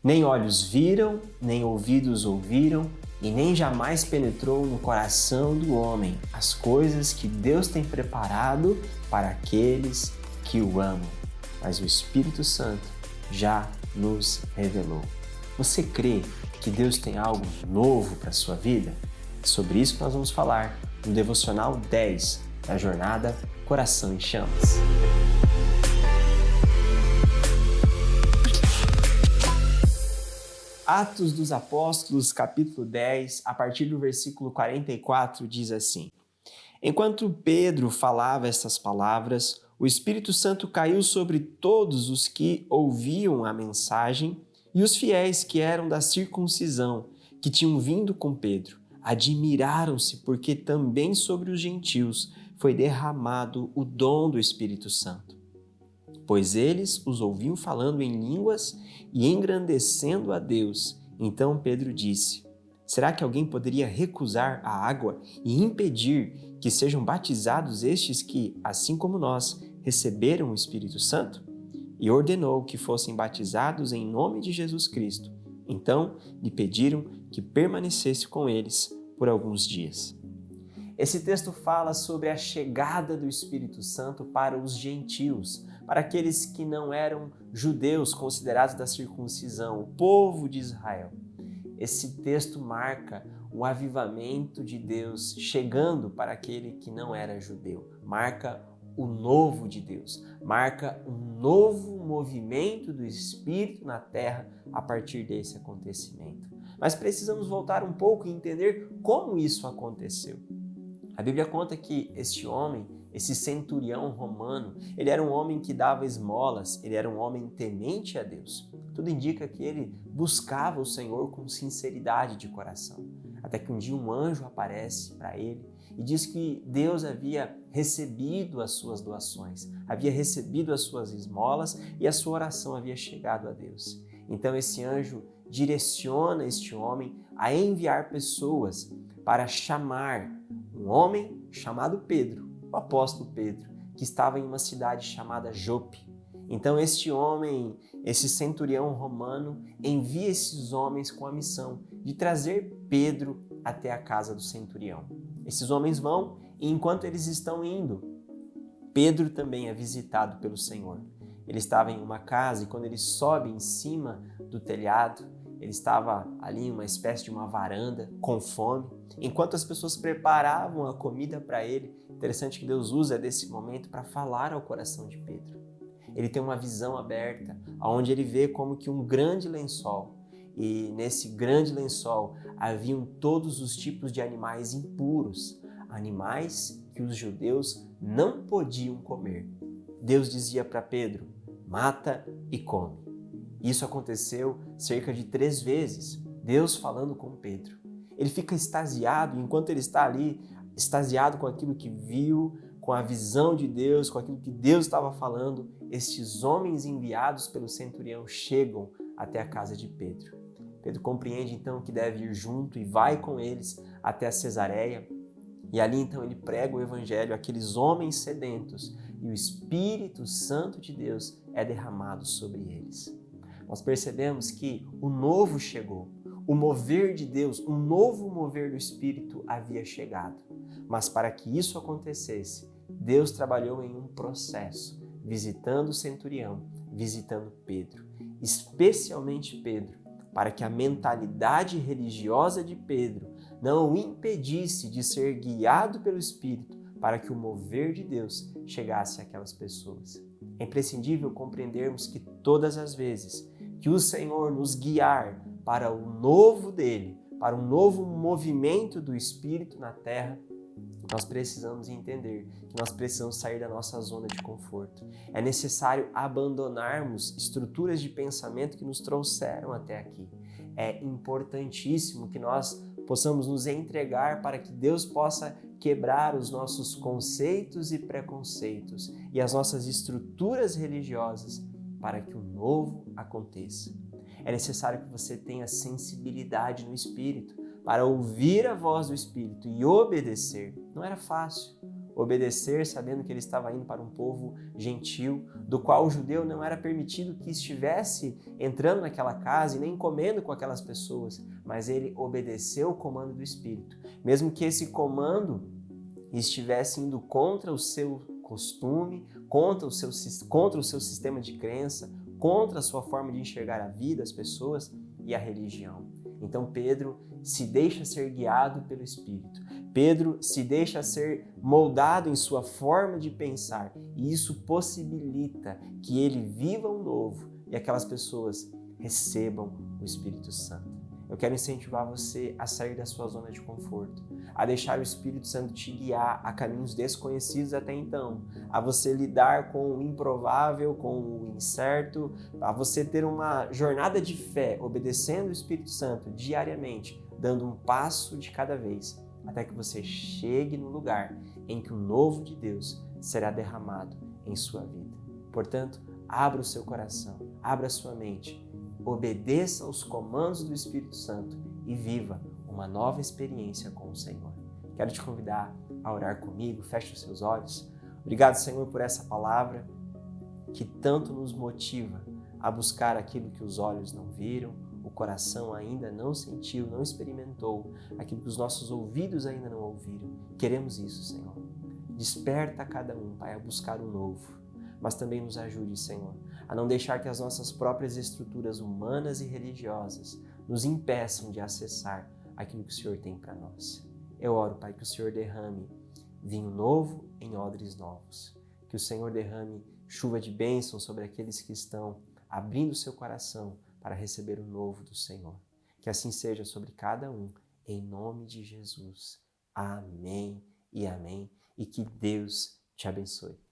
Nem olhos viram, nem ouvidos ouviram, e nem jamais penetrou no coração do homem as coisas que Deus tem preparado para aqueles que o amam. Mas o Espírito Santo já nos revelou. Você crê que Deus tem algo novo para a sua vida? É sobre isso que nós vamos falar no Devocional 10 da jornada Coração em Chamas. Atos dos Apóstolos, capítulo 10, a partir do versículo 44, diz assim: Enquanto Pedro falava estas palavras, o Espírito Santo caiu sobre todos os que ouviam a mensagem, e os fiéis que eram da circuncisão, que tinham vindo com Pedro, admiraram-se porque também sobre os gentios foi derramado o dom do Espírito Santo. Pois eles os ouviam falando em línguas e engrandecendo a Deus. Então Pedro disse: Será que alguém poderia recusar a água e impedir que sejam batizados estes que, assim como nós, receberam o Espírito Santo? E ordenou que fossem batizados em nome de Jesus Cristo. Então lhe pediram que permanecesse com eles por alguns dias. Esse texto fala sobre a chegada do Espírito Santo para os gentios, para aqueles que não eram judeus considerados da circuncisão, o povo de Israel. Esse texto marca o avivamento de Deus chegando para aquele que não era judeu, marca o novo de Deus, marca um novo movimento do Espírito na terra a partir desse acontecimento. Mas precisamos voltar um pouco e entender como isso aconteceu. A Bíblia conta que este homem, esse centurião romano, ele era um homem que dava esmolas, ele era um homem temente a Deus. Tudo indica que ele buscava o Senhor com sinceridade de coração. Até que um dia um anjo aparece para ele e diz que Deus havia recebido as suas doações, havia recebido as suas esmolas e a sua oração havia chegado a Deus. Então esse anjo direciona este homem a enviar pessoas para chamar um homem chamado Pedro, o apóstolo Pedro, que estava em uma cidade chamada Jope. Então este homem, esse centurião romano, envia esses homens com a missão de trazer Pedro até a casa do centurião. Esses homens vão e enquanto eles estão indo, Pedro também é visitado pelo Senhor. Ele estava em uma casa e quando ele sobe em cima do telhado, ele estava ali em uma espécie de uma varanda, com fome. Enquanto as pessoas preparavam a comida para ele, interessante que Deus usa desse momento para falar ao coração de Pedro. Ele tem uma visão aberta, onde ele vê como que um grande lençol. E nesse grande lençol haviam todos os tipos de animais impuros, animais que os judeus não podiam comer. Deus dizia para Pedro: mata e come. Isso aconteceu cerca de 3 vezes, Deus falando com Pedro. Ele fica extasiado, enquanto ele está ali, extasiado com aquilo que viu, com a visão de Deus, com aquilo que Deus estava falando, estes homens enviados pelo centurião chegam até a casa de Pedro. Pedro compreende então que deve ir junto e vai com eles até a Cesareia. E ali então ele prega o evangelho àqueles homens sedentos e o Espírito Santo de Deus é derramado sobre eles. Nós percebemos que o novo chegou, o mover de Deus, um novo mover do Espírito havia chegado. Mas para que isso acontecesse, Deus trabalhou em um processo, visitando o centurião, visitando Pedro, especialmente Pedro, para que a mentalidade religiosa de Pedro não o impedisse de ser guiado pelo Espírito para que o mover de Deus chegasse àquelas pessoas. É imprescindível compreendermos que todas as vezes que o Senhor nos guiar para o novo dele, para um novo movimento do Espírito na terra, nós precisamos entender que nós precisamos sair da nossa zona de conforto. É necessário abandonarmos estruturas de pensamento que nos trouxeram até aqui. É importantíssimo que nós possamos nos entregar para que Deus possa quebrar os nossos conceitos e preconceitos e as nossas estruturas religiosas para que o novo aconteça. É necessário que você tenha sensibilidade no Espírito para ouvir a voz do Espírito e obedecer. Não era fácil. obedecer sabendo que ele estava indo para um povo gentil, do qual o judeu não era permitido que estivesse entrando naquela casa e nem comendo com aquelas pessoas, mas ele obedeceu o comando do Espírito, mesmo que esse comando estivesse indo contra o seu costume, contra o seu sistema de crença, contra a sua forma de enxergar a vida, as pessoas e a religião. Então Pedro se deixa ser guiado pelo Espírito. Pedro se deixa ser moldado em sua forma de pensar e isso possibilita que ele viva o novo e aquelas pessoas recebam o Espírito Santo. Eu quero incentivar você a sair da sua zona de conforto, a deixar o Espírito Santo te guiar a caminhos desconhecidos até então, a você lidar com o improvável, com o incerto, a você ter uma jornada de fé, obedecendo o Espírito Santo diariamente, dando um passo de cada vez, até que você chegue no lugar em que o novo de Deus será derramado em sua vida. Portanto, abra o seu coração, abra a sua mente, obedeça aos comandos do Espírito Santo e viva uma nova experiência com o Senhor. Quero te convidar a orar comigo, feche os seus olhos. Obrigado, Senhor, por essa palavra que tanto nos motiva a buscar aquilo que os olhos não viram, o coração ainda não sentiu, não experimentou, aquilo que os nossos ouvidos ainda não ouviram. Queremos isso, Senhor. Desperta cada um, Pai, a buscar o novo, mas também nos ajude, Senhor, a não deixar que as nossas próprias estruturas humanas e religiosas nos impeçam de acessar aquilo que o Senhor tem para nós. Eu oro, Pai, que o Senhor derrame vinho novo em odres novos, que o Senhor derrame chuva de bênção sobre aqueles que estão abrindo seu coração para receber o novo do Senhor. Que assim seja sobre cada um, em nome de Jesus. Amém e amém. E que Deus te abençoe.